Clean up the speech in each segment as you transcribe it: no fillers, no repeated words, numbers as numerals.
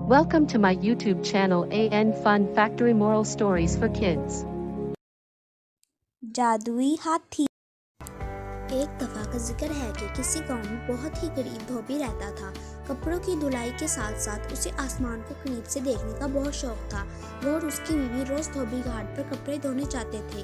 Welcome to my YouTube channel AN Fun Factory Moral Stories for Kids. जादुई हाथी। एक दफ़ा का जिक्र है कि किसी गांव में बहुत ही गरीब धोबी रहता था। कपड़ों की धुलाई के साथ साथ उसे आसमान को करीब से देखने का बहुत शौक था। वो और उसकी बीवी रोज धोबी घाट पर कपड़े धोने जाते थे।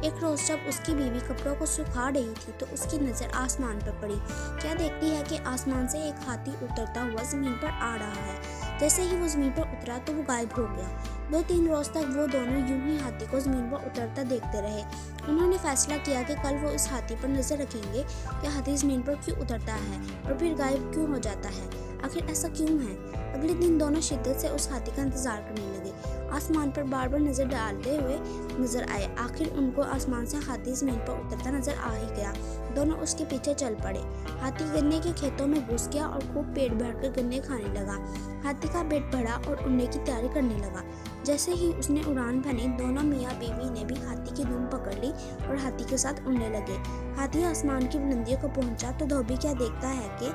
एक रोज जब उसकी बीवी कपड़ों को सुखा रही थी तो उसकी नज़र आसमान पर पड़ी। क्या देखती है कि आसमान से एक हाथी उतरता हुआ ज़मीन पर आ रहा है। जैसे ही वो ज़मीन पर उतरा तो वो गायब हो गया। 2-3 रोज तक वो दोनों यूं ही हाथी को ज़मीन पर उतरता देखते रहे। उन्होंने फैसला किया कि कल वो इस हाथी पर नज़र रखेंगे कि हाथी ज़मीन पर क्यों उतरता है और फिर गायब क्यों हो जाता है, आखिर ऐसा क्यों है। अगले दिन दोनों शिद्दत से उस हाथी का इंतजार करने लगे। आसमान पर बार बार नज़र डालते हुए नजर आए। आखिर उनको आसमान से हाथी ज़मीन पर उतरता नजर आ ही गया। दोनों उसके पीछे चल पड़े। हाथी गन्ने के खेतों में घुस गया और खूब पेट भरकर गन्ने खाने लगा। हाथी का पेट भरा और उड़ने की तैयारी करने लगा। जैसे ही उसने उड़ान भनी, दोनों मियाँ बीवी ने भी हाथी की धुन पकड़ ली और हाथी के साथ उड़ने लगे। हाथी आसमान की बुलंदियों को पहुंचा तो धोबी क्या देखता है कि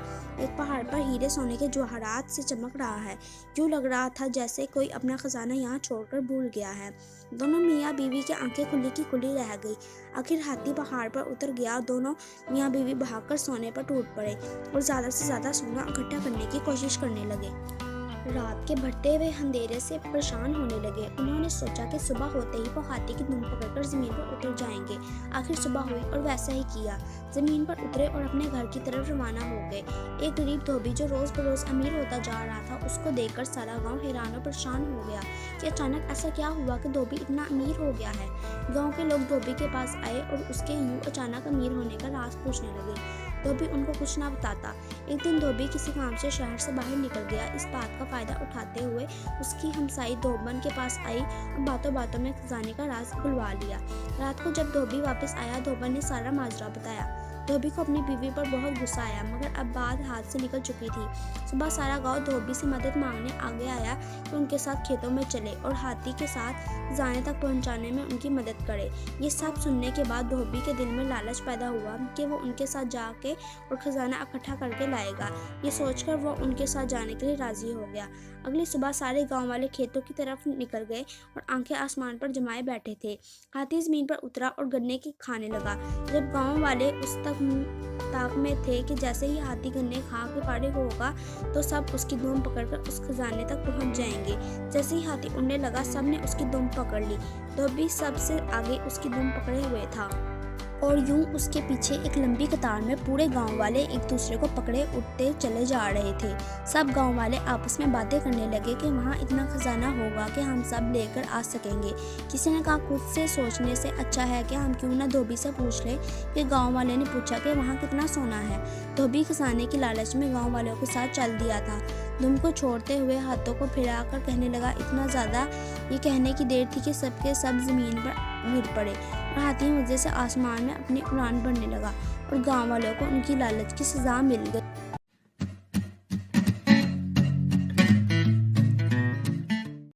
एक पहाड़ पर हीरे सोने के जवाहरात से चमक रहा है। यूं लग रहा था जैसे कोई अपना खजाना यहाँ छोड़कर भूल गया है। दोनों मियाँ बीवी की आंखें खुली की खुली रह गई। आखिर हाथी पहाड़ पर उतर गया। दोनों मियाँ बीवी भागकर सोने पर टूट पड़े और ज़्यादा से ज़्यादा सोना इकट्ठा करने की कोशिश करने लगे। रात के बढ़ते हुए अंधेरे से परेशान होने लगे। उन्होंने सोचा कि सुबह होते ही वो हाथी की धुन पकड़कर जमीन पर उतर जाएंगे। आखिर सुबह हुई और वैसा ही किया। जमीन पर उतरे और अपने घर की तरफ रवाना हो गए। एक गरीब धोबी जो रोज बरोज अमीर होता जा रहा था, उसको देखकर सारा गांव हैरान और परेशान हो गया कि अचानक ऐसा क्या हुआ कि धोबी इतना अमीर हो गया है। गाँव के लोग धोबी के पास आए और उसके यूं अचानक अमीर होने का राज पूछने लगे। धोबी उनको कुछ ना बताता। एक दिन धोबी किसी काम से शहर से बाहर निकल गया। इस बात का फायदा उठाते हुए उसकी हमसाई धोबन के पास आई और बातों बातों में खजाने का राज खुलवा लिया। रात को जब धोबी वापस आया, धोबन ने सारा माजरा बताया। धोबी को अपनी बीवी पर बहुत गुस्सा आया, मगर अब बात हाथ से निकल चुकी थी। सुबह सारा गांव धोबी से मदद मांगने आगे आया कि उनके साथ खेतों में चले और हाथी के साथ खजाने तक पहुंचाने में उनकी मदद करे। ये सब सुनने के बाद धोबी के दिल में लालच पैदा हुआ कि वो उनके साथ जाके और खजाना इकट्ठा करके लाएगा। ये सोचकर वो उनके साथ जाने के लिए राजी हो गया। अगली सुबह सारे गांव वाले खेतों की तरफ निकल गए और आंखें आसमान पर जमाए बैठे थे। हाथी जमीन पर उतरा और गन्ने की खाने लगा। जब गांव वाले उस ताक में थे कि जैसे ही हाथी गन्ने खा के फारिग होगा तो सब उसकी दुम पकड़कर उस खजाने तक पहुंच जाएंगे। जैसे ही हाथी उड़ने लगा, सबने उसकी दुम पकड़ ली। धोबी सबसे आगे उसकी दुम पकड़े हुए था और यूं उसके पीछे एक लंबी कतार में पूरे गांव वाले एक दूसरे को पकड़े उठते चले जा रहे थे। सब गांव वाले आपस में बातें करने लगे कि वहां इतना खजाना होगा कि हम सब लेकर आ सकेंगे। किसी ने कहा, खुद से सोचने से अच्छा है कि हम क्यों ना धोबी से पूछ ले। कि गांव वाले ने पूछा कि वहां कितना सोना है। धोबी खजाने की लालच में गाँव वालों के साथ चल दिया था। धुम को छोड़ते हुए हाथों को फिराकर कहने लगा, इतना ज़्यादा। ये कहने की देर थी कि सबके सब जमीन पर गिर पड़े और हाथी मजे से आसमान में अपनी उड़ान भरने लगा और गांव वालों को उनकी लालच की सजा मिल गई।